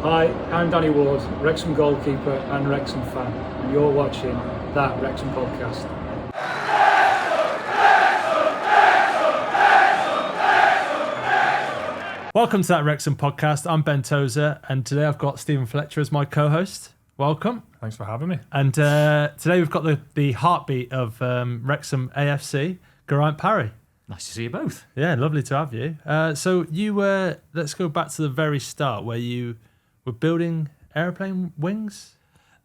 Hi, I'm Danny Ward, Wrexham goalkeeper and Wrexham fan, and you're watching That Wrexham Podcast. Welcome to That Wrexham Podcast. I'm Ben Toze, and today I've got Toze Fletch as my co-host. Welcome. Thanks for having me. And today we've got the heartbeat of Wrexham AFC, Geraint Parry. Nice to see you both. Yeah, lovely to have you. So you were, let's go back to the very start where you were building aeroplane wings.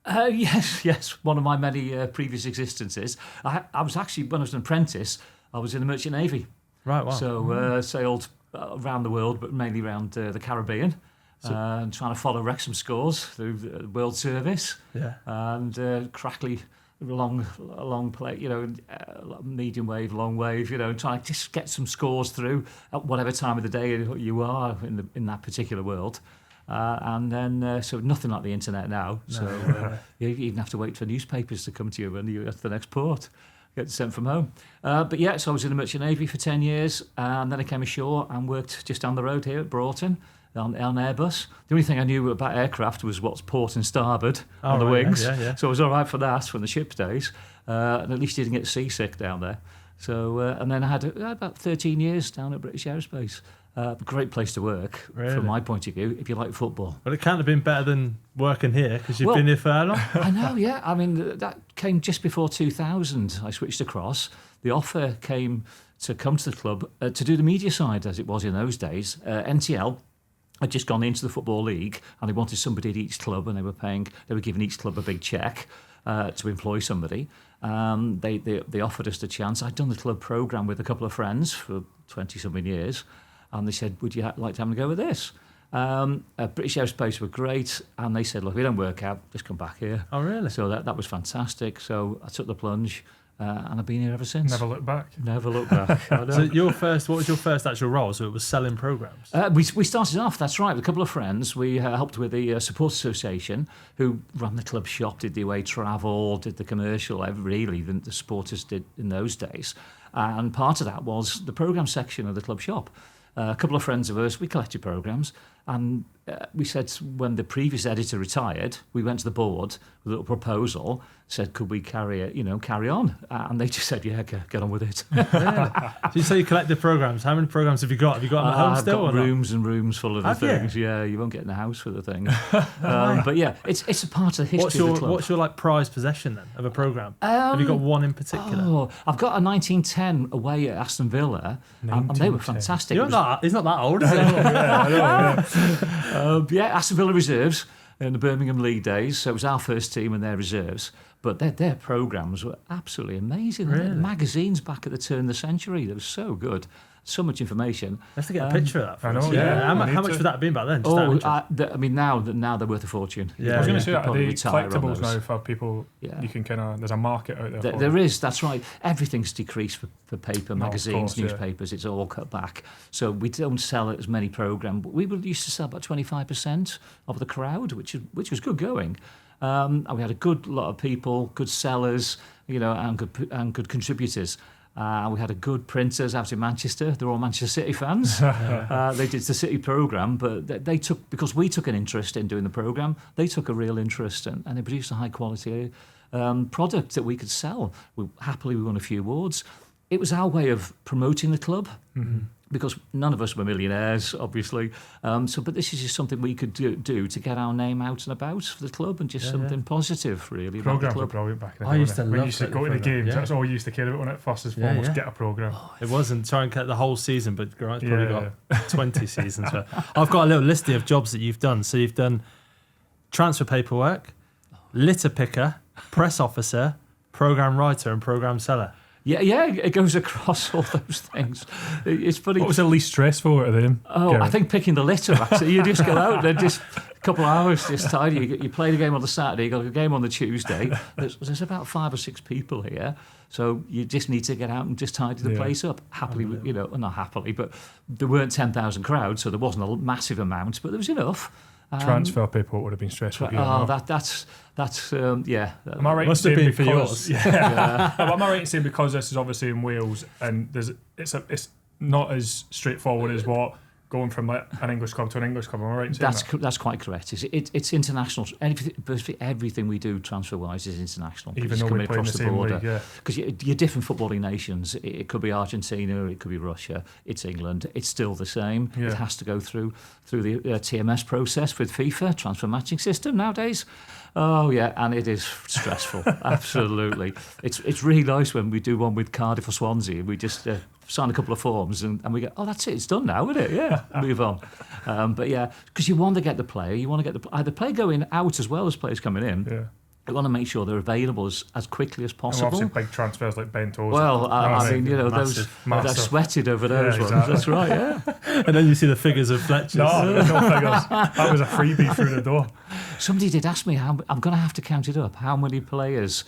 Yes. One of my many previous existences. I was actually, when I was an apprentice, I was in the Merchant Navy. Right, wow. So sailed around the world, but mainly around the Caribbean. And trying to follow Wrexham scores through the World Service. Yeah. And crackly long play, medium wave, long wave, trying to just get some scores through at whatever time of the day you are in that particular world. And then, so nothing like the internet now. No. So you even have to wait for newspapers to come to you when you're at the next port. Get sent from home. But yeah, so I was in the Merchant Navy for 10 years, and then I came ashore and worked just down the road here at Broughton on Airbus. The only thing I knew about aircraft was what's port and starboard on the wings. Yeah. So I was all right for that from the ship days, and at least you didn't get seasick down there. So and then I had about 13 years down at British Aerospace. Great place to work, really? From my point of view, if you like football. Well, it can't have been better than working here because you've been here for how long? I know, yeah. I mean, that came just before 2000. I switched across. The offer came to come to the club to do the media side, as it was in those days. NTL had just gone into the Football League, and they wanted somebody at each club, and they were giving each club a big cheque to employ somebody. They offered us the chance. I'd done the club programme with a couple of friends for 20-something years, and they said, would you like to have a go with this? British Aerospace were great, and they said, look, if we don't work out, just come back here. Oh, really? So that was fantastic. So I took the plunge, and I've been here ever since. Never looked back. Never looked back. So what was your first actual role? So it was selling programmes? We started off, that's right, with a couple of friends. We helped with the Support Association, who ran the club shop, did the away travel, did the commercial, really, the supporters did in those days. And part of that was the programme section of the club shop. A couple of friends of ours, we collected programmes, and we said when the previous editor retired, we went to the board with a little proposal, said could we carry on, and they just said get on with it. Yeah. So you say you collected programmes. How many programmes have you got? Have you got them at home still? I've got rooms and rooms full of the things. You? Yeah, you won't get in the house for the thing. But yeah, it's a part of the history of the club. What's your prized possession then of a programme? Have you got one in particular? Oh, I've got a 1910 away at Aston Villa, and they were fantastic. He's not that old, is he? Yeah, Aston Villa reserves in the Birmingham League days. So it was our first team and their reserves. But their programmes were absolutely amazing. Really? Magazines back at the turn of the century. They were so good. So much information. Let's get a picture of that. I know. Yeah. How much would that have been back then? Now they're worth a fortune. Yeah. I was going to say that. Are they retire on collectibles those. now for people? Yeah. You can there's a market out there. There is, that's right. Everything's decreased for paper, magazines, course, newspapers. It's all cut back. So we don't sell as many programmes. We used to sell about 25% of the crowd, which was good going. And we had a good lot of people, good sellers, and good contributors. We had a good printers out in Manchester. They're all Manchester City fans. They did the City programme, but they took, because we took an interest in doing the programme, they took a real interest, and they produced a high quality product that we could sell. We won a few awards. It was our way of promoting the club. Mm-hmm. Because none of us were millionaires, obviously. But this is just something we could do to get our name out and about for the club, and just something positive, really. Programmes were brilliant back then. I used to love it. We used to go to the games. Yeah. That's all we used to care about when it first and foremost, get a programme. It wasn't try and get the whole season, but Geraint's probably got 20 seasons. But I've got a little listing of jobs that you've done. So you've done transfer paperwork, litter picker, press officer, programme writer, and programme seller. Yeah, it goes across all those things. It's funny. What was the least stressful out of them? Oh, I think picking the litter, actually. You just go out and just a couple of hours just tidy. You play the game on the Saturday, you got a game on the Tuesday. There's about 5 or 6 people here. So you just need to get out and just tidy the place up. Happily, not happily, but there weren't 10,000 crowds, so there wasn't a massive amount, but there was enough. Transfer paperwork would have been stressful. That's Am I right? Must have been for yours. Yeah. Am I right in saying because this is obviously in Wales and it's not as straightforward as what going from like an English club to an English club. Am I right in saying that? That's quite correct. It's international. Everything we do transfer-wise is international. Even though we play in the same league, yeah. Because you're different footballing nations. It could be Argentina, it could be Russia, it's England. It's still the same. Yeah. It has to go through the TMS process with FIFA, transfer matching system nowadays. Oh yeah, and it is stressful. Absolutely. It's really nice when we do one with Cardiff or Swansea. We just sign a couple of forms and we go, oh, that's it, it's done now, isn't it? Yeah, move on. But yeah, because you want to get the player, you want to get the player going out as well as players coming in. Yeah. You want to make sure they're available as quickly as possible. And obviously big transfers like Ben Toze. Well, I mean, those they're sweated over those ones. Exactly. That's right, yeah. And then you see the figures of Fletchers. No figures. That was a freebie through the door. Somebody did ask me I'm going to have to count it up. How many players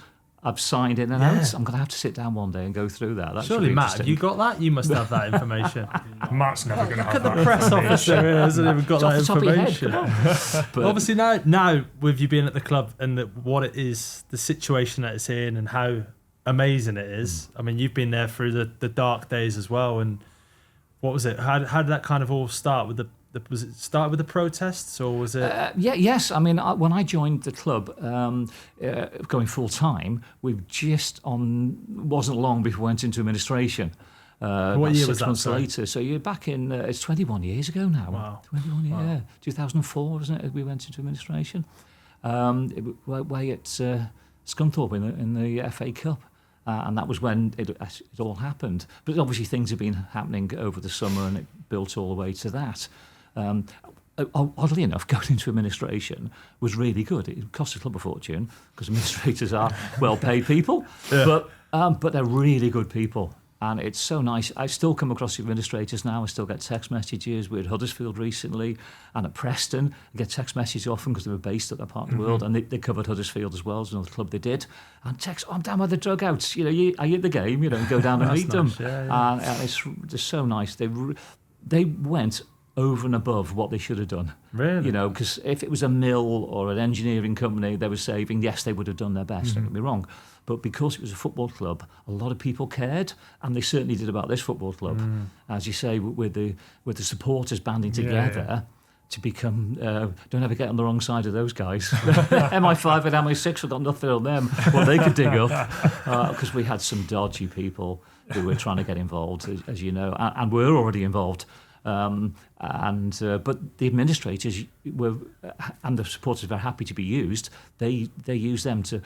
I've signed in and out? I'm going to have to sit down one day and go through that. That surely, Matt, have you got that? You must have that information. Matt's never going to have that. Look at the press officer here hasn't even got that information. But obviously now with you being at the club and what it is, the situation that it's in and how amazing it is. I mean, you've been there through the dark days as well. And what was it? How did that kind of all start with was it start with the protests or was it? Yes. I mean, when I joined the club, going full time, wasn't long before we went into administration. What year was that? 6 months later. So you're back in. It's 21 years ago now. Wow. 21 years. Yeah. 2004, wasn't it? We went into administration. Way at Scunthorpe in the FA Cup. And that was when it all happened. But obviously things have been happening over the summer and it built all the way to that. Oddly enough, going into administration was really good. It cost the club a fortune because administrators are well-paid people, but they're really good people. And it's so nice. I still come across the administrators now. I still get text messages. We were at Huddersfield recently and at Preston. I get text messages often because they were based at that part of the world. And they covered Huddersfield as well as another club they did. And text, I'm down by the dugouts. Are you at the game? And go down and meet them. Yeah. And it's so nice. They went over and above what they should have done. Really? Because if it was a mill or an engineering company they were saving, yes, they would have done their best, don't get me wrong. But because it was a football club, a lot of people cared, and they certainly did about this football club. As you say, with the supporters banding together to become, don't ever get on the wrong side of those guys. MI5 and MI6 have got nothing on them, what they could dig up, because we had some dodgy people who were trying to get involved, as you know, and were already involved. But the administrators were, and the supporters were happy to be used. They used them to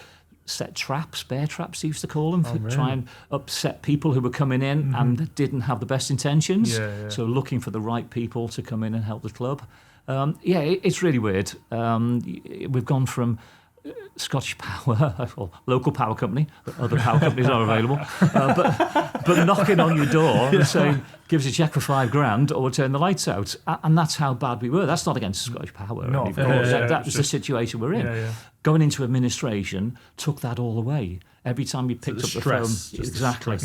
set traps, bear traps they used to call them, to try and upset people who were coming in and didn't have the best intentions. So looking for the right people to come in and help the club. It's really weird. We've gone from Scottish Power, or local power company, other power companies are available, but knocking on your door and saying, give us a cheque for $5,000 or we'll turn the lights out. And that's how bad we were. That's not against Scottish Power. No, of course. That was the situation we're in. Going into administration took that all away. Every time you picked up the phone, exactly.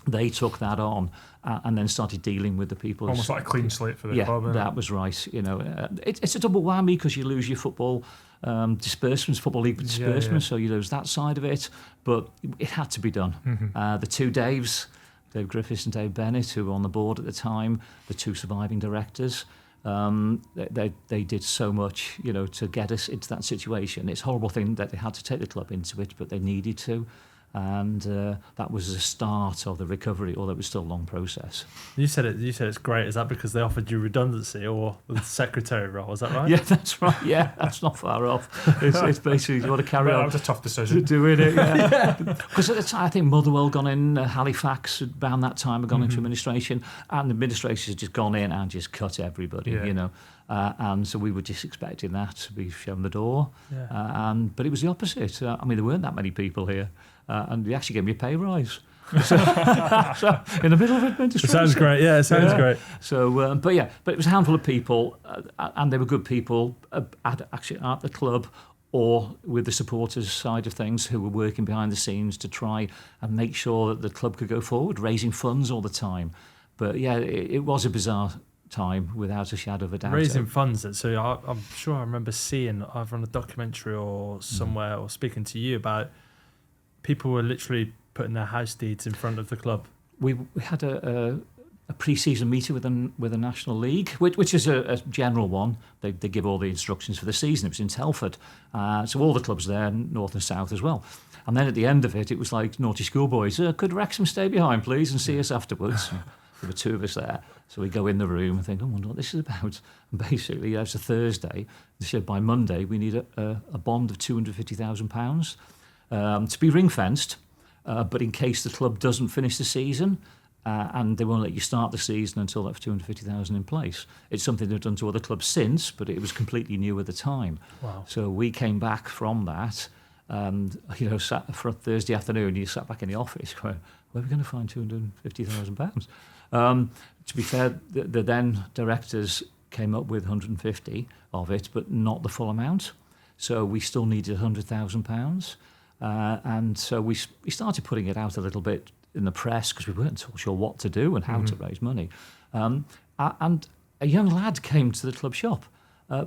They took that on and then started dealing with the people. Almost like a clean slate for the club. Yeah, that was right. It's a double whammy because you lose your football disbursements, Football League disbursements, so you lose that side of it. But it had to be done. The two Daves, Dave Griffiths and Dave Bennett, who were on the board at the time, the two surviving directors, they did so much, to get us into that situation. It's a horrible thing that they had to take the club into it, but they needed to. And that was the start of the recovery, although it was still a long process. You said it's great. Is that because they offered you redundancy or the secretary role? Is that right? Yeah, that's right. Yeah, that's not far off. It's basically you want to carry on. That was a tough decision. Doing it, Because at the time, I think Motherwell gone in, Halifax around that time had gone into administration, and the administrators had just gone in and just cut everybody, and so we were just expecting that to be shown the door. But it was the opposite. There weren't that many people here. And they actually gave me a pay rise. So in the middle of administration. It sounds great. Yeah, it sounds great. So, but it was a handful of people, and they were good people at the club or with the supporters side of things who were working behind the scenes to try and make sure that the club could go forward, raising funds all the time. But it was a bizarre time without a shadow of a doubt. Raising funds. So I'm sure I remember seeing either on a documentary or somewhere or speaking to you about people were literally putting their house deeds in front of the club. We had pre-season meeting with the National League, which is a general one. They give all the instructions for the season. It was in Telford, so all the clubs there, north and south as well. And then at the end of it, it was like naughty schoolboys. Could Wrexham stay behind, please, and see us afterwards? There were two of us there, so we go in the room and think, I wonder what this is about. And basically, it's a Thursday. They said by Monday we need a bond of £250,000 to be ring-fenced, but in case the club doesn't finish the season. And they won't let you start the season until that $250,000 in place. It's something they've done to other clubs since, but it was completely new at the time. Wow. So we came back from that, sat for a Thursday afternoon. You sat back in the office going, "Where are we going to find £250,000?" To be fair, the then directors came up with 150 of it, but not the full amount. So we still needed £100,000, and so we started putting it out a little bit in the press because we weren't so sure what to do and how to raise money. And a young lad came to the club shop,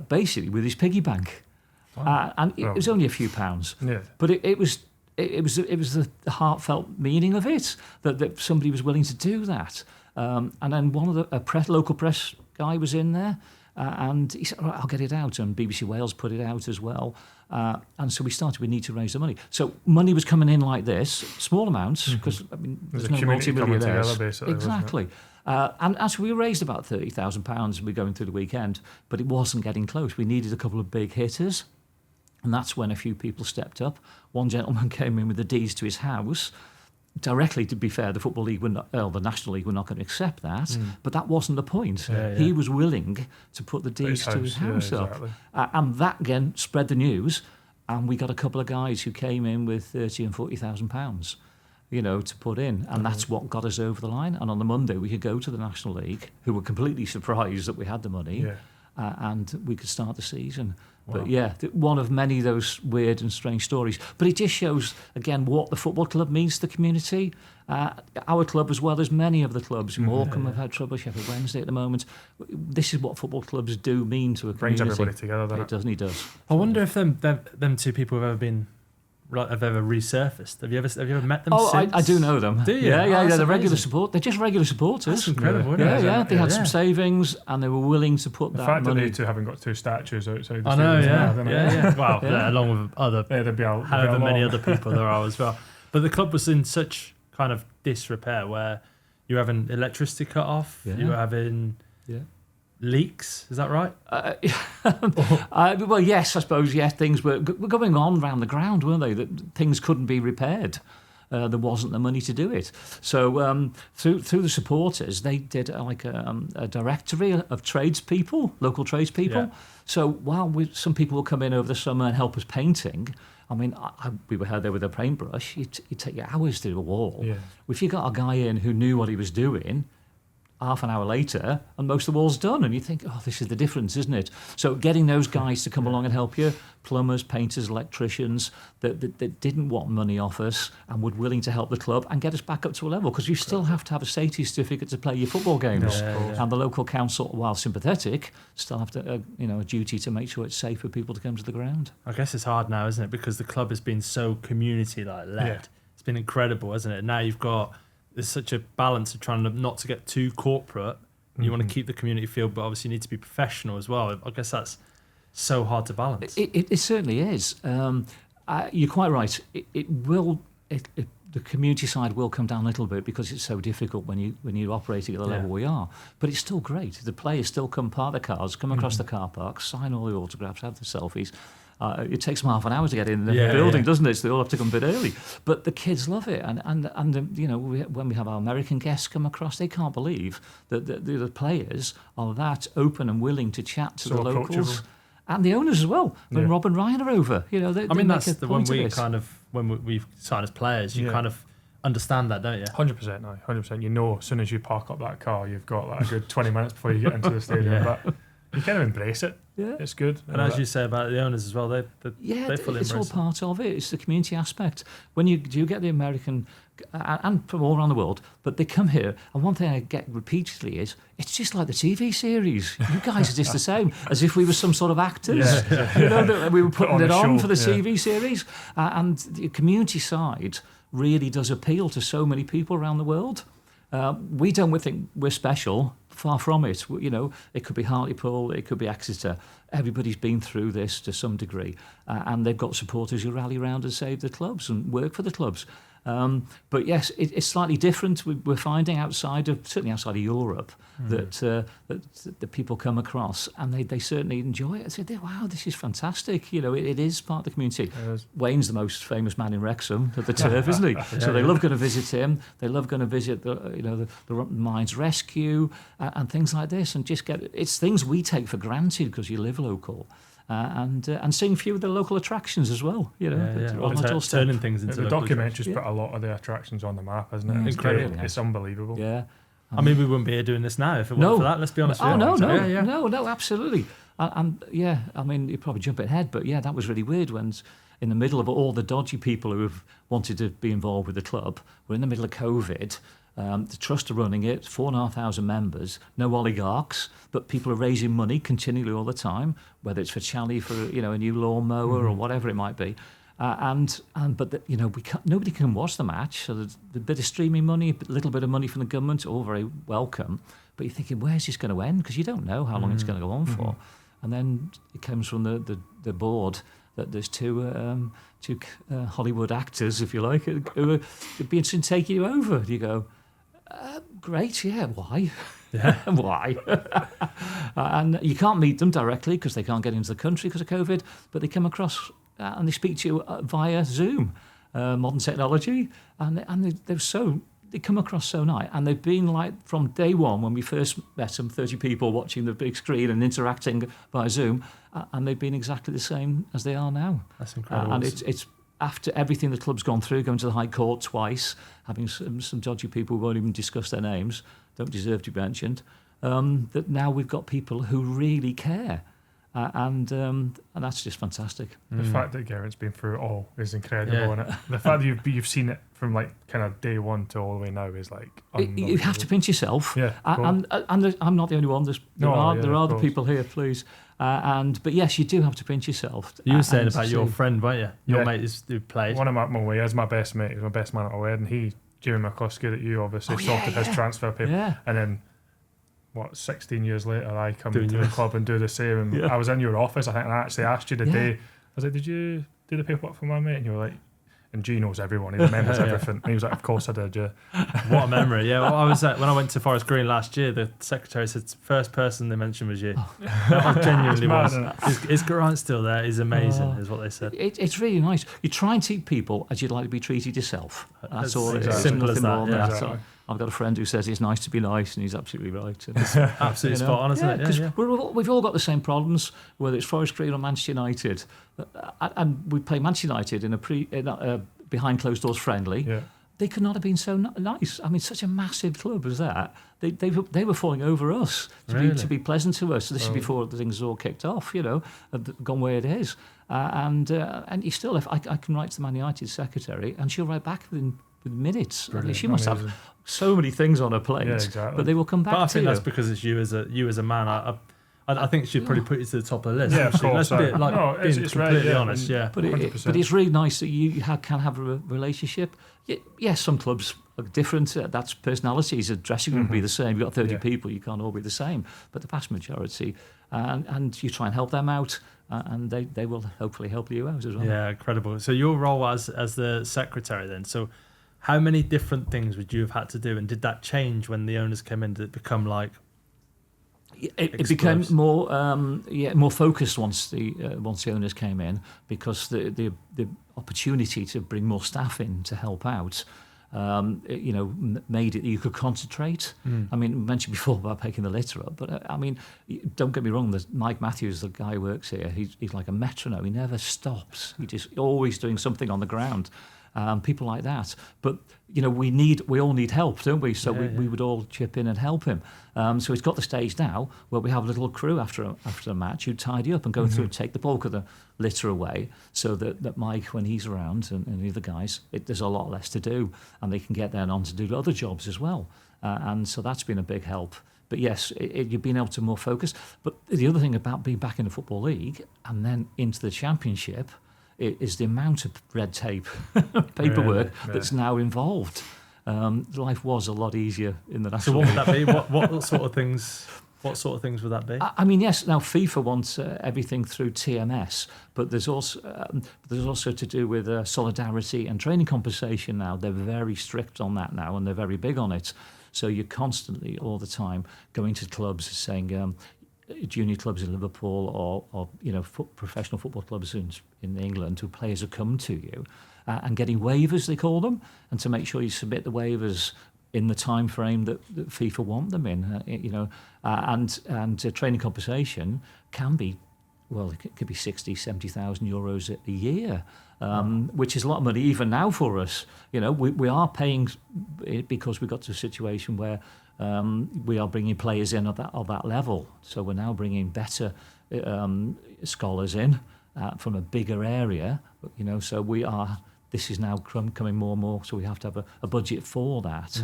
basically with his piggy bank, and it was only a few pounds, but it was the heartfelt meaning of it that somebody was willing to do that. And then one of the local press guy was in there. And he said, "Right, I'll get it out." And BBC Wales put it out as well. And so we need to raise the money. So money was coming in like this, small amounts, because there's no multi-millionaires. Exactly. And so we raised about £30,000. We were going through the weekend, but it wasn't getting close. We needed a couple of big hitters. And that's when a few people stepped up. One gentleman came in with the deeds to his house. Directly, to be fair, the Football League the National League were not going to accept that, but that wasn't the point. He was willing to put the deeds to his house up. And that, again, spread the news, and we got a couple of guys who came in with £30,000 and £40,000, to put in, and that's what got us over the line. And on the Monday, we could go to the National League, who were completely surprised that we had the money, and we could start the season. Wow. But one of many of those weird and strange stories. But it just shows, again, what the football club means to the community. Our club, as well as many of the clubs, Morecambe have had trouble, Sheffield Wednesday at the moment. This is what football clubs do mean to a community. Brings everybody together, doesn't it? It does, and it does. I wonder if them two people have ever resurfaced. Have you ever met them? Oh, since? I do know them. Do you? Yeah. They're regular support. They're just regular supporters. That's incredible. Yeah. They had some savings, and they were willing to put that fact money. that they two haven't got two statues outside the I know. stadium. Yeah. Well, along with other, there'd be however many other people there are as well. But the club was in such kind of disrepair where you're having electricity cut off. Yeah. You're having leaks. Is that right? Well, yes, I suppose. Yes, things were going on around the ground, weren't they? That things couldn't be repaired. There wasn't the money to do it. So through the supporters, they did a directory of tradespeople, local tradespeople. Yeah. So while some people will come in over the summer and help us painting, I mean, we were there with a paintbrush. You'd take hours to do a wall. Yeah. If you got a guy in who knew what he was doing, half an hour later, and most of the wall's done, and you think, oh, this is the difference, isn't it? So getting those guys to come along and help you, plumbers, painters, electricians, that didn't want money off us and were willing to help the club and get us back up to a level, because you still have to have a safety certificate to play your football games. And the local council, while sympathetic, still have to, a duty to make sure it's safe for people to come to the ground. I guess it's hard now, isn't it? Because the club has been so community-led. Yeah. It's been incredible, hasn't it? Now there's such a balance of trying not to get too corporate. You want to keep the community feel, but obviously you need to be professional as well. I guess that's so hard to balance. It certainly is. You're quite right. The community side will come down a little bit because it's so difficult when you're operating at the level we are. But it's still great. The players still come park their cars, come across the car park, sign all the autographs, have the selfies. It takes them half an hour to get in the building, doesn't it? So they all have to come a bit early. But the kids love it, and when we have our American guests come across, they can't believe that the players are that open and willing to chat to the locals and the owners as well. When Rob and Ryan are over, that's the one we kind of when we sign as players, you kind of understand that, don't you? 100%, no, 100%. You know, as soon as you park up that car, you've got a good 20 minutes before you get into the stadium. But you kind of embrace it. Yeah. It's good. And as you say about the owners as well, they fully it's all embrace part of it. It's the community aspect. When you do get the American, and from all around the world, but they come here, and one thing I get repeatedly is, it's just like the TV series. You guys are just the same, as if we were some sort of actors. We were putting it on for the TV series. And the community side really does appeal to so many people around the world. We don't think we're special. Far from it. You know, it could be Hartlepool, it could be Exeter. Everybody's been through this to some degree, and they've got supporters who rally around and save the clubs and work for the clubs. But yes, it's slightly different. We're finding certainly outside of Europe, that the people come across and they certainly enjoy it. They say, wow, this is fantastic. You know, it is part of the community. Wayne's the most famous man in Wrexham at the turf, isn't he? So they love going to visit him. They love going to visit the Mines Rescue and things like this, and just it's things we take for granted because you live local. And seeing a few of the local attractions as well, you know. Turning things into the documentary's put a lot of the attractions on the map, hasn't it? It's incredible. It's unbelievable. Yeah. I mean, we wouldn't be here doing this now if it weren't for that. Let's be honest. No, absolutely. And yeah, I mean, you're probably jumping ahead, but yeah, that was really weird when in the middle of all the dodgy people who have wanted to be involved with the club, we're in the middle of COVID. The trust are running it, 4,500 members, no oligarchs, but people are raising money continually all the time, whether it's for Charlie, for a new lawnmower or whatever it might be. But nobody can watch the match. So there's a bit of streaming money, a little bit of money from the government, all very welcome. But you're thinking, where's this going to end? Because you don't know how long it's going to go on for. And then it comes from the board that there's two Hollywood actors, if you like, who would be interested in taking you over. You go, great, yeah, why? Yeah. Why? And you can't meet them directly because they can't get into the country because of COVID, but they come across and they speak to you via Zoom, modern technology, and they come across so nice, and they've been like from day one when we first met them, 30 people watching the big screen and interacting via Zoom, and they've been exactly the same as they are now. That's incredible. And it's after everything the club's gone through, going to the High Court twice, having some dodgy people who won't even discuss their names, don't deserve to be mentioned, that now we've got people who really care. And that's just fantastic. The fact that Geraint's been through it all is incredible, and the fact that you've seen it from like kind of day one to all the way now is like you have to pinch yourself. Yeah, and I'm not the only one. There are other people here, please. But yes, you do have to pinch yourself. You were saying about your friend, weren't you? Your mate who played. One of my best mate. He was my best man at a wedding. He, Jimmy McCluskey, that you obviously sorted his transfer paper, and then. 16 years later, I come to the club and do the same. And I was in your office, I think, and I actually asked you the day. I was like, did you do the paperwork for my mate? And you were like, and G knows everyone, he remembers everything. And he was like, of course I did, What a memory. Yeah, well, I was when I went to Forest Green last year, the secretary said first person they mentioned was you. I genuinely was. Is Geraint still there? He's amazing, is what they said. It's really nice. You try and treat people as you'd like to be treated yourself. That's all it is. Simple as that. Yeah. Exactly. I've got a friend who says it's nice to be nice, and he's absolutely right. It's absolutely spot on, isn't it? Yeah. We've all got the same problems, whether it's Forest Green or Manchester United. And we play Manchester United in a behind closed doors friendly. Yeah. They could not have been so nice. I mean, such a massive club as that. They were falling over us to be pleasant to us. So this is before the things all kicked off, gone where it is. And you still, if I can write to the Man United secretary, and she'll write back within minutes. She must have so many things on her plate, but they will come back. But I think that's because it's you as a man. I think she'd probably put you to the top of the list. Yeah, of course. Let's be being completely honest. Yeah, but it's really nice that you can have a relationship. Yes, some clubs are different. That's personalities. A dressing room would be the same. You've got 30 people. You can't all be the same. But the vast majority, and you try and help them out, and they will hopefully help you out as well. Yeah, incredible. So your role as the secretary then. So how many different things would you have had to do, and did that change when the owners came in? Did it become like it became more focused once the owners came in, because the opportunity to bring more staff in to help out, made it you could concentrate. I mean, we mentioned before about picking the litter up, but I mean, don't get me wrong. Mike Matthews, the guy who works here, he's like a metronome. He never stops. He's just always doing something on the ground. People like that, but we all need help, don't we? So we would all chip in and help him. So he's got the stage now where we have a little crew after a match who tidy up and go through and take the bulk of the litter away, so that Mike, when he's around, and the other guys, there's a lot less to do, and they can get then on to do other jobs as well. And so that's been a big help. But yes, you've been able to more focus. But the other thing about being back in the Football League and then into the Championship is the amount of red tape, paperwork that's now involved. life was a lot easier in the national. So what would that be? What sort of things? What sort of things would that be? I mean, yes. Now FIFA wants everything through TMS, but there's also to do with solidarity and training compensation. Now they're very strict on that now, and they're very big on it. So you're constantly, all the time, going to clubs saying, junior clubs in Liverpool or professional football clubs in England, who players have come to you, and getting waivers, they call them, and to make sure you submit the waivers in the time frame that FIFA want them in, and training compensation can be, well, it could be 60, 70,000 euros a year, which is a lot of money even now for us. We are paying it because we got to a situation where we are bringing players in of that level. So we're now bringing better scholars in from a bigger area, so we are. This is now coming more and more, so we have to have a budget for that.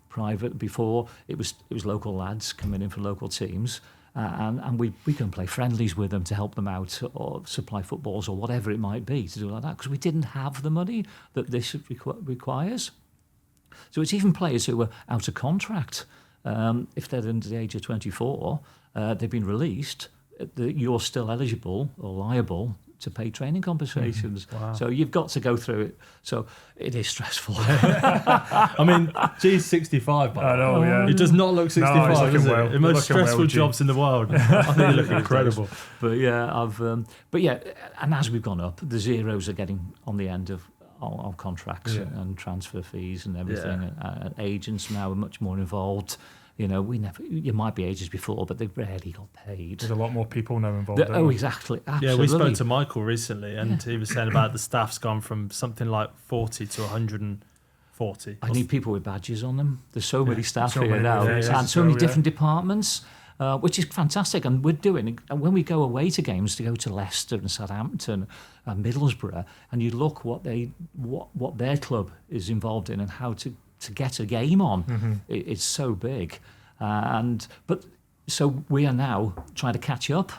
Private, before it was local lads coming in from local teams, and we can play friendlies with them to help them out, or supply footballs or whatever it might be to do like that, because we didn't have the money that this requires. So it's even players who were out of contract. If they're under the age of 24, they've been released, you're still eligible or liable to pay training compensations. Wow. So you've got to go through it. So it is stressful. I mean, G's 65, I know, yeah. He does not look 65, does it? The most stressful jobs in the world. I think he looks incredible. But yeah, and as we've gone up, the zeros are getting on the end of contracts and transfer fees and everything. And agents now are much more involved. You might be ages before, but they rarely got paid. There's a lot more people now involved. Exactly. Absolutely. Yeah, we spoke to Michael recently, and he was saying about the staff's gone from something like 40 to 140. I need people with badges on them. There's so many staff here now, and so many different departments, which is fantastic. And we're doing. And when we go away to games, to go to Leicester and Southampton and Middlesbrough, and you look what their club is involved in and how to get a game on, it's so big, so we are now trying to catch up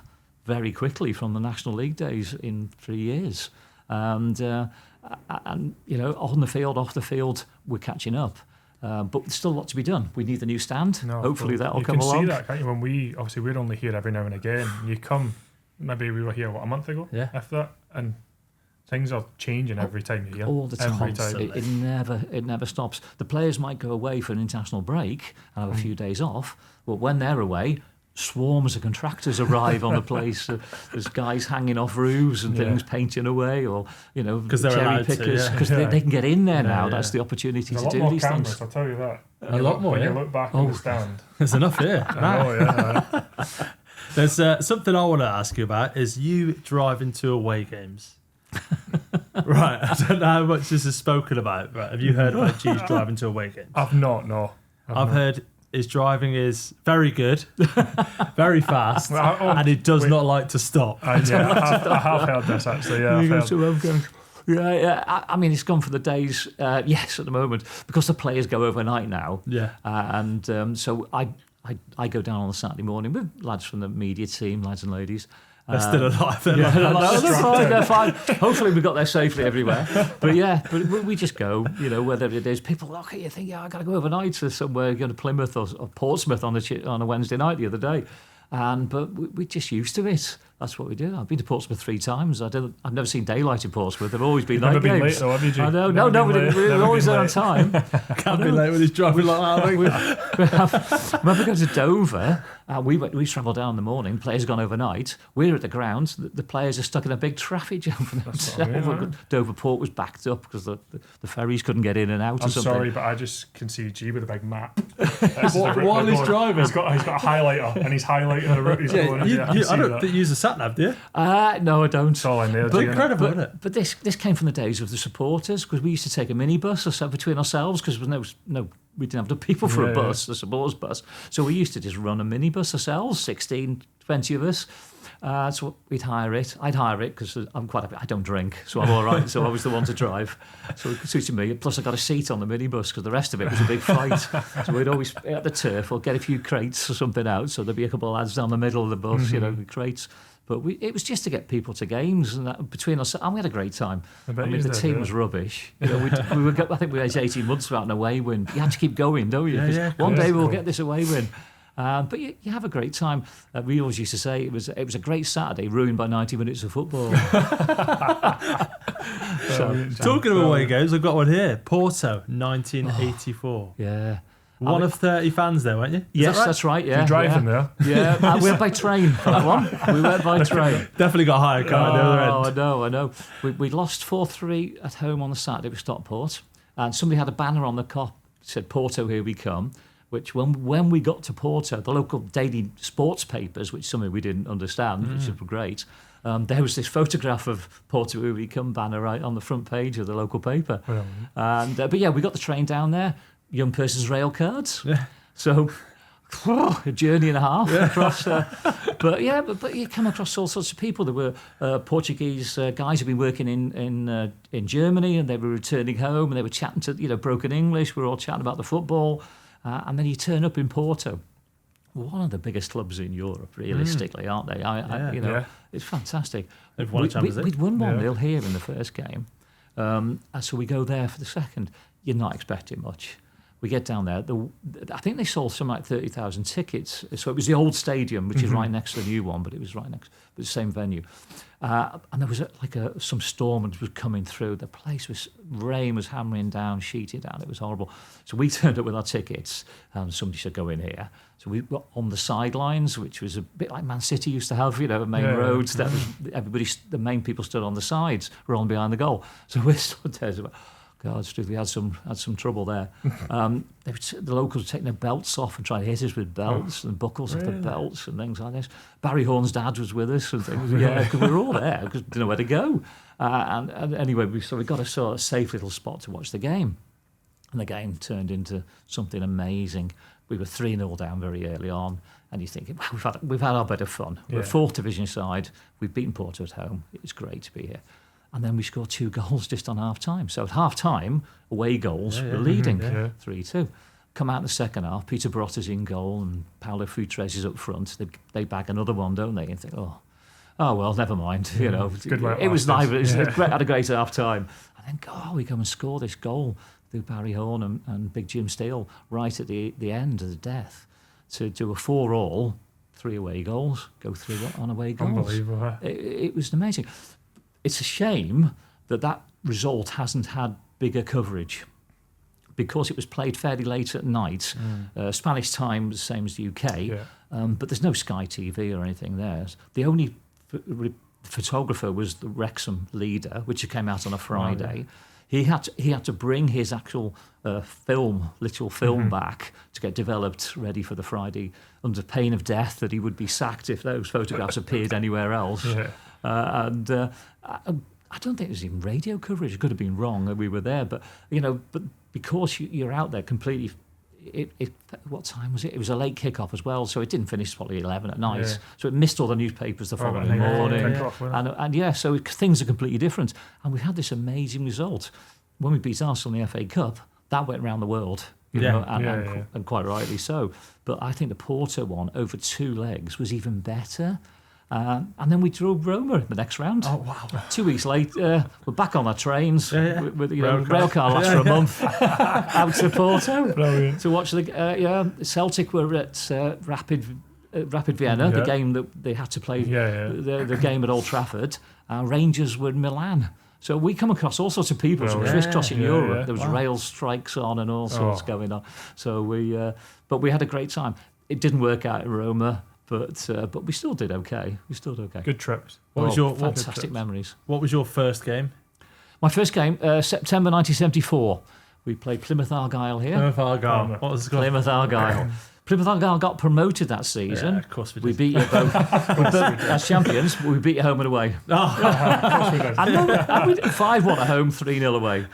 very quickly from the National League days in 3 years, and on the field, off the field, we're catching up, but there's still a lot to be done. We need the new stand. Hopefully that'll come along. You can see that, can't you? When we're only here every now and again. You come, maybe we were here a month ago, if that, and things are changing every time you're here. All the time. It never stops. The players might go away for an international break and have a few days off, but when they're away, swarms of contractors arrive on the place. There's guys hanging off roofs and things, painting away, or cherry pickers, because they can get in there now. That's the opportunity to do these cameras, things. I'll tell you that. A lot more. When you look back at the stand, there's enough here. I know, There's something I want to ask you about. Is you driving to away games? Right, I don't know how much this is spoken about. Right, have you heard about G's driving to away games? I've not. No, I've heard his driving is very good, very fast, and he does not like to stop. I have heard this actually. Yeah, I mean, it's gone for the days. Yes, at the moment, because the players go overnight now. Yeah, and so I go down on a Saturday morning with lads from the media team, lads and ladies. They're still alive. They're fine. Hopefully we got there safely everywhere. But we just go, whether it is people look at you think, I got to go overnight to somewhere, going to Plymouth or Portsmouth on a Wednesday night the other day. But we're just used to it. That's what we do. I've been to Portsmouth 3 times. I've never seen daylight in Portsmouth. They've always been night games. Never been late though, have you, G? I know. No, we're always there on time. Can't be late when he's driving like that. When we go to Dover, we travel down in the morning. Players have gone overnight. We're at the ground. The players are stuck in a big traffic jam from the hotel. Dover Port was backed up because the ferries couldn't get in and out. I'm or something. sorry, but I just can see G with a big map. While he's driving, he's got a highlighter and he's highlighting the route he's going. I don't think you use a sat nav, do you? No, I don't. It's all in there. But incredible, isn't it? But this came from the days of the supporters, because we used to take a minibus or so between ourselves, because there was no we didn't have the people for a bus, the supporters bus. So we used to just run a minibus ourselves, 16, 20 of us. So we'd hire it. I'd hire it because I don't drink, so I'm all right. So I was the one to drive. So it suited me. Plus I got a seat on the minibus because the rest of it was a big fight. So we'd always at the turf or get a few crates or something out. So there'd be a couple of lads down the middle of the bus, with crates. But it was just to get people to games, and that, between us, and we had a great time. The team was rubbish. I think we had 18 months without an away win. You have to keep going, don't you? One day we'll get this away win. But you have a great time. We always used to say it was a great Saturday ruined by 90 minutes of football. Talking of away games, I've got one here. Porto, 1984. Yeah. One of 30 fans there, weren't you? Yes, that's right. Yeah, you driving there? Yeah, we went by train for that one. We went by train. Definitely got a higher car at the other end. I know. We lost 4-3 at home on the Saturday with Stockport, and somebody had a banner on the cop that said "Porto, here we come." Which when we got to Porto, the local daily sports papers, which some of we didn't understand, which were great, there was this photograph of Porto, here we come banner right on the front page of the local paper. And but we got the train down there. Young person's rail cards. Yeah. So a journey and a half across. But you come across all sorts of people. There were Portuguese guys who'd been working in Germany, and they were returning home, and they were chatting to broken English. We were all chatting about the football, and then you turn up in Porto, one of the biggest clubs in Europe, realistically, aren't they? It's fantastic. They've won a Champions League. We'd won 1-0 here in the first game, so we go there for the second. You're not expecting much. We get down there. I think they sold something like 30,000 tickets. So it was the old stadium, which is right next to the new one, but it was right next, but the same venue. And there was some storm was coming through. The place rain was hammering down, sheeting down. It was horrible. So we turned up with our tickets, and somebody said, "Go in here." So we were on the sidelines, which was a bit like Man City used to have, main roads. That was the main people stood on the sides, were on behind the goal. So we stood there. God, we had some trouble there. The locals were taking their belts off and trying to hit us with belts and buckles off the belts and things like this. Barry Horn's dad was with us and things. Because we were all there because we didn't know where to go. And anyway, we got a sort of safe little spot to watch the game. And the game turned into something amazing. We were 3-0 down very early on, and you're thinking, wow, we've had our bit of fun. We're a 4th division side. We've beaten Porto at home. It's great to be here. And then we scored 2 goals just on half-time. So at half-time, away goals, we're leading 3-2. Come out in the second half, Peter Brotta's in goal and Paolo Futres is up front. They bag another one, don't they? And think, oh well, never mind. It was nice. Had a great half-time. And then, we come and score this goal through Barry Horn and Big Jim Steele right at the end of the death to do a 4-4, 3 away goals, go through on away goals. Unbelievable. It was amazing. It's a shame that result hasn't had bigger coverage because it was played fairly late at night. Spanish time was the same as the UK, but there's no Sky TV or anything there. The only photographer was the Wrexham leader, which came out on a Friday. He had to bring his actual literal film back to get developed, ready for the Friday, under pain of death that he would be sacked if those photographs appeared anywhere else. I don't think there's even radio coverage. It could have been wrong that we were there, but because you're out there completely. What time was it? It was a late kickoff as well, so it didn't finish probably 11 at night. So it missed all the newspapers the following morning. So things are completely different. And we had this amazing result when we beat Arsenal in the FA Cup. That went around the world, and quite rightly so. But I think the Porto one over 2 legs was even better. And then we drove Roma in the next round. Oh, wow. 2 weeks later, we're back on our trains. With rail car lasts for a month. Out to Porto. Brilliant. To watch Celtic were at Rapid Vienna, the game that they had to play, the game at Old Trafford. Rangers were in Milan. So we come across all sorts of people crisscrossing Europe. There was rail strikes on and all sorts going on. So but we had a great time. It didn't work out in Roma. But we still did okay. Good trips. What was your fantastic memories? What was your first game? My first game, September 1974. We played Plymouth Argyle here. Plymouth Argyle. What was it called? Plymouth Argyle. Plymouth Argyle got promoted that season. Yeah, of course we did. We beat you both as champions. We beat you home and away. And 5-1 at home, 3-0 away.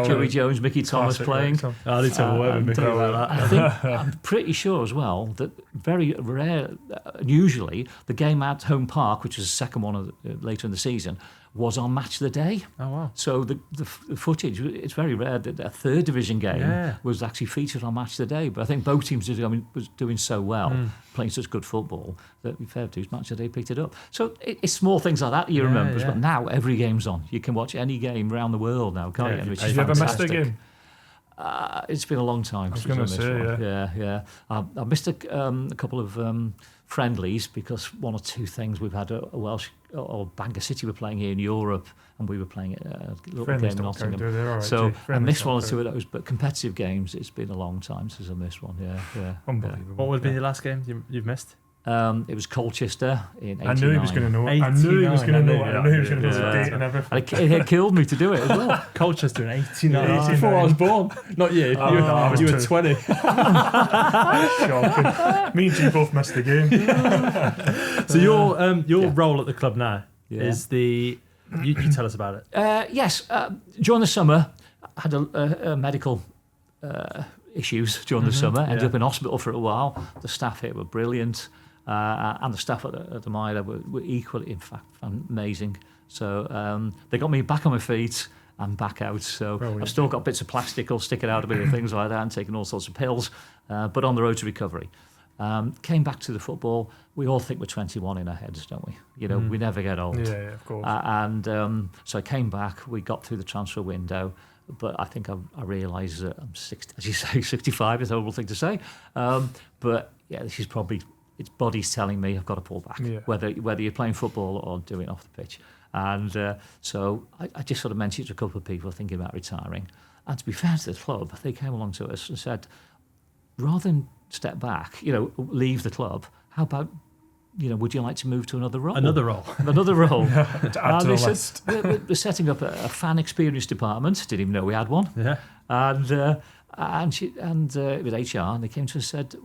Joey Jones, Mickey Thomas playing. I need to have a word with Mickey about that. I'm pretty sure as well that very rare, usually the game at Home Park, which was the second one later in the season, was on Match of the Day. Oh, wow. So the footage, it's very rare that a 3rd division game was actually featured on Match of the Day. But I think both teams did. I mean, was doing so well, playing such good football, that fair dues match that they picked it up. So it's small things like that you remember. But now every game's on. You can watch any game around the world now, can't you? Which is you ever missed fantastic. a game? It's been a long time. I was going to say, yeah. I missed a couple of friendlies because one or two things. We've had a Welsh or Bangor City were playing here in Europe, and we were playing at a little game in Nottingham. So I missed one or two of those. But competitive games, it's been a long time since I missed one. Yeah. Unbelievable. What would be the last game you've missed? It was Colchester in 89. I knew he was going to know. I knew he was going to know. I knew he was going to know the date and everything. And it killed me to do it as well. Colchester in 89. Before I was born. Not you. You were 20. Shocking. Me and you both missed the game. So your role at the club now is the... You tell us about it. Yes. During the summer, I had a medical... issues during the summer. Ended up in hospital for a while. The staff here were brilliant, and the staff at the Mile were equally, in fact, amazing. So they got me back on my feet and back out. So brilliant. I've still got bits of plastic all sticking out of me and things like that, and taking all sorts of pills, but on the road to recovery. Came back to the football. We all think we're 21 in our heads, don't we? You know, we never get old. Yeah, of course. So I came back. We got through the transfer window. But I think I realise that I'm 60, as you say, 65 is a horrible thing to say. But yeah, this is probably, its body's telling me I've got to pull back, whether you're playing football or doing it off the pitch. And so I just sort of mentioned to a couple of people thinking about retiring. And to be fair to the club, they came along to us and said, rather than step back, leave the club, how about, would you like to move to another role? Another role. To add to the list. We're setting up a fan experience department. Didn't even know we had one. Yeah. And it was HR, and they came to us and said,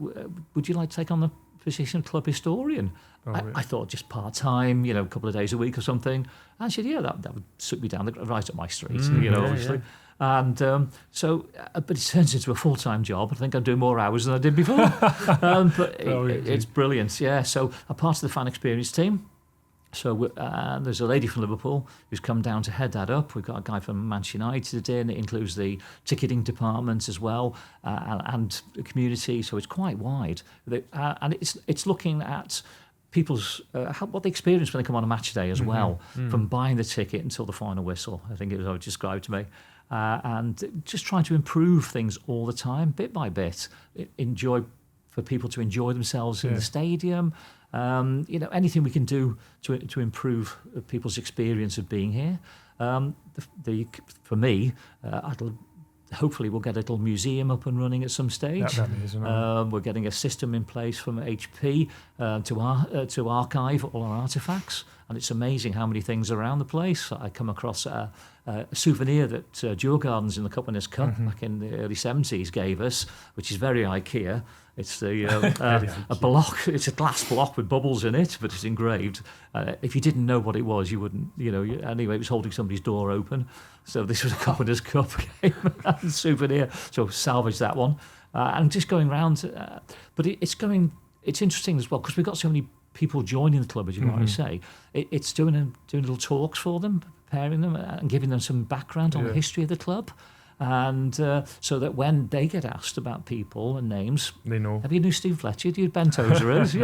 would you like to take on the position of club historian? I thought just part-time, a couple of days a week or something. And she said, that would suit me down right up my street, obviously. Yeah. And but it turns into a full-time job. I think I'm doing more hours than I did before. But it's brilliant, yeah. So I'm part of the fan experience team. So there's a lady from Liverpool who's come down to head that up. We've got a guy from Manchester United in. It includes the ticketing department as well, and the community. So it's quite wide. And it's looking at people's what they experience when they come on a match day as well, from buying the ticket until the final whistle. I think it was how it described to me. And just trying to improve things all the time, bit by bit. For people to enjoy themselves in the stadium. Anything we can do to improve people's experience of being here. For me, hopefully we'll get a little museum up and running at some stage. We're getting a system in place from HP to archive all our artefacts, and it's amazing how many things are around the place. I come across a souvenir that Djurgårdens in the Cup Winners' Cup back in the early 70s gave us, which is very IKEA. It's a block. It's a glass block with bubbles in it, but it's engraved. If you didn't know what it was, you wouldn't. Anyway, it was holding somebody's door open. So this was a Cup Winners' Cup game souvenir. So salvage that one, and just going round. But it's interesting as well because we've got so many people joining the club, as you might say. It's doing little talks for them, preparing them, and giving them some background on the history of the club. And so that when they get asked about people and names, they know. Have you knew Steve Fletcher? Do you Ben Toze is?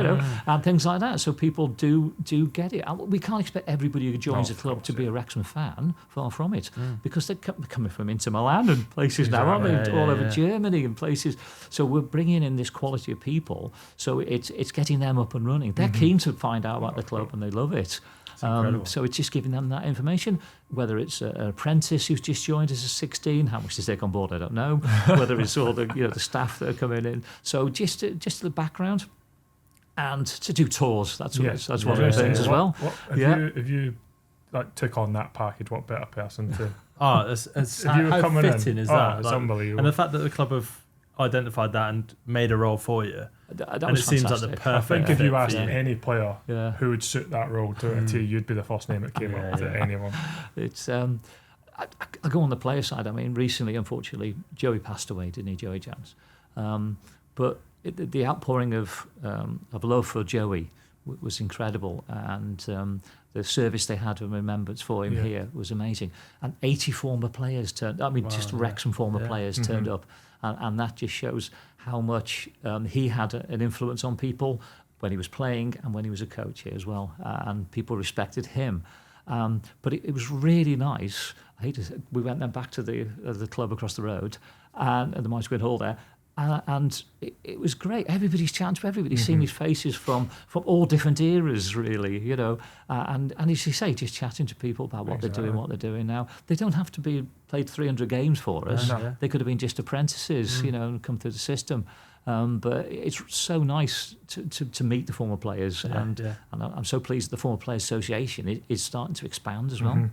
And things like that. So people do get it. And we can't expect everybody who joins the club to be a Wrexham fan. Far from it, because they're coming from Inter Milan and places now, aren't they? All over Germany and places. So we're bringing in this quality of people. So it's getting them up and running. They're keen to find out about the club and they love it. So it's just giving them that information, whether it's an apprentice who's just joined us at 16, how much to take on board, I don't know, whether it's all the staff that are coming in. So just the background and to do tours, that's one of the things as well. If you took on that package, what better person to... How fitting is that? It's unbelievable. And the fact that the club have identified that and made a role for you. It seems like the perfect. I think if you asked any player who would suit that role to a T, you'd be the first name that came up to anyone. It's I go on the player side. I mean, recently, unfortunately, Joey passed away, didn't he, Joey Jones? But the outpouring of love for Joey was incredible, and the service they had and remembrance for him here was amazing. And 80 former players turned. I mean, just Wrexham former players turned up, and that just shows how much he had an influence on people when he was playing and when he was a coach here as well, and people respected him. But it was really nice. I hate to say, we went then back to the club across the road and at the Mice Gwyn Hall there, and it was great. Everybody's chatting to everybody, seeing these faces from all different eras, really, you know. And as you say, just chatting to people about what they're doing, what they're doing now. They don't have to be played 300 games for us. No. They could have been just apprentices, you know, and come through the system. But it's so nice to meet the former players, and I'm so pleased that the Former Players Association is starting to expand as well.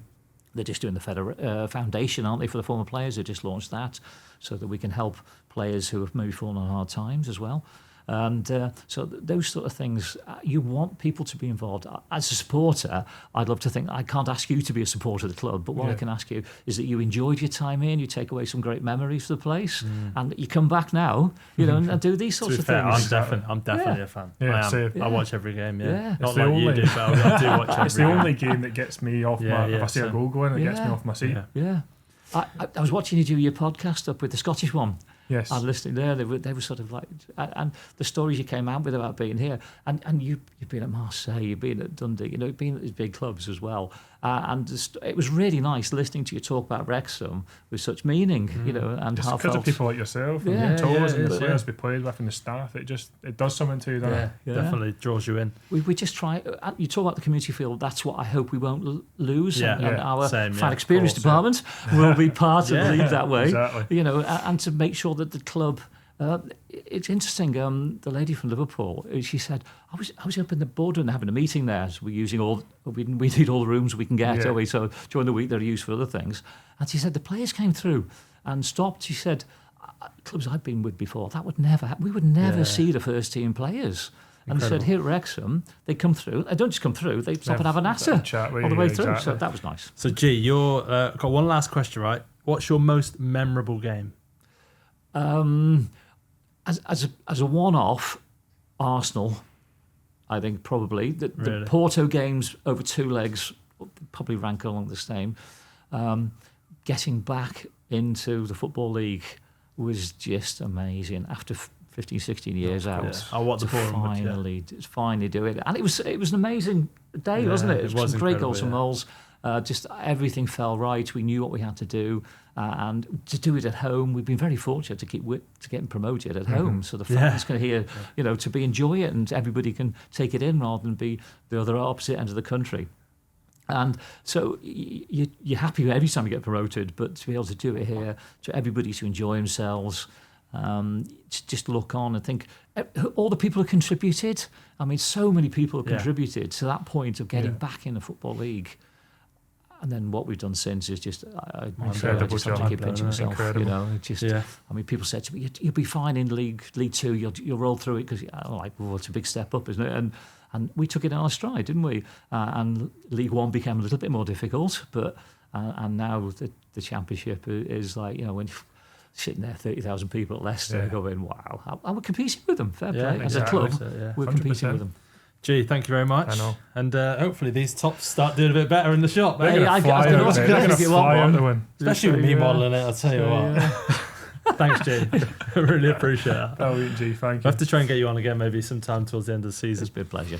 They're just doing the foundation, aren't they, for the former players? They just launched that so that we can help players who have maybe fallen on hard times as well. And so those sort of things, you want people to be involved. As a supporter, I'd love to think, I can't ask you to be a supporter of the club, but what I can ask you is that you enjoyed your time here and you take away some great memories of the place, and that you come back now, you know, and do these sorts of things. I'm definitely a fan. I watch every game, Not like you do, but I do watch every game. It's the only game that gets me off if I see a goal going, it gets me off my seat. I was watching you do your podcast up with the Scottish one. Yes. And listening there, they were sort of like, and the stories you came out with about being here, and you've been at Marseille, you've been at Dundee, you know, you've been at these big clubs as well, and it was really nice listening to you talk about Wrexham with such meaning, you know, and just how because of people like yourself and Toze and the players we played with and the staff, it does something to you, doesn't it? Definitely draws you in. We just try. You talk about the community field. That's what I hope we won't lose. And our fan experience department will be part of the league that way. Exactly. You know, and to make sure that the club. It's interesting. The lady from Liverpool, she said, I was up in the boardroom having a meeting there. So we need all the rooms we can get. So during the week they're used for other things. And she said the players came through and stopped. She said, clubs I've been with before, that would never happen. We would never see the first team players. And they said, here at Wrexham, they come through. They don't just come through, they stop and have an answer all the way through. Exactly. So that was nice. So, G, you're got one last question, right? What's your most memorable game? As a one-off, Arsenal, I think probably. The Porto games over 2 legs probably rank along the same. Getting back into the Football League was just amazing. After 15, 16 years out, I watched the finally do it. And it was an amazing day, wasn't it? It was some great goals from Moles. Just everything fell right. We knew what we had to do, and to do it at home, we've been very fortunate to get promoted at home, so the fans can hear, you know, to enjoy it, and everybody can take it in rather than be the other opposite end of the country. And so you're happy every time you get promoted, but to be able to do it here, to everybody to enjoy themselves, just look on and think all the people who contributed. I mean, so many people have contributed to that point of getting back in the Football League. And then what we've done since is just, I just have to keep pinching myself. Incredible. You know, I mean, people said to me, "You'll be fine in League 2. You'll roll through it," because I'm like, well, it's a big step up, isn't it? And we took it in our stride, didn't we? And League 1 became a little bit more difficult, but and now the Championship is like, you know, when you're sitting there, 30,000 people at Leicester, going, wow, and we're competing with them. Fair play. As a club, we're competing with them. Gee, thank you very much. I know. And hopefully these tops start doing a bit better in the shop. They're going to fly out the win. Especially with me modelling it, I'll tell you what. Thanks, G. I really appreciate that. Brilliant, G. Thank you. I have to try and get you on again maybe sometime towards the end of the season. It's been a pleasure.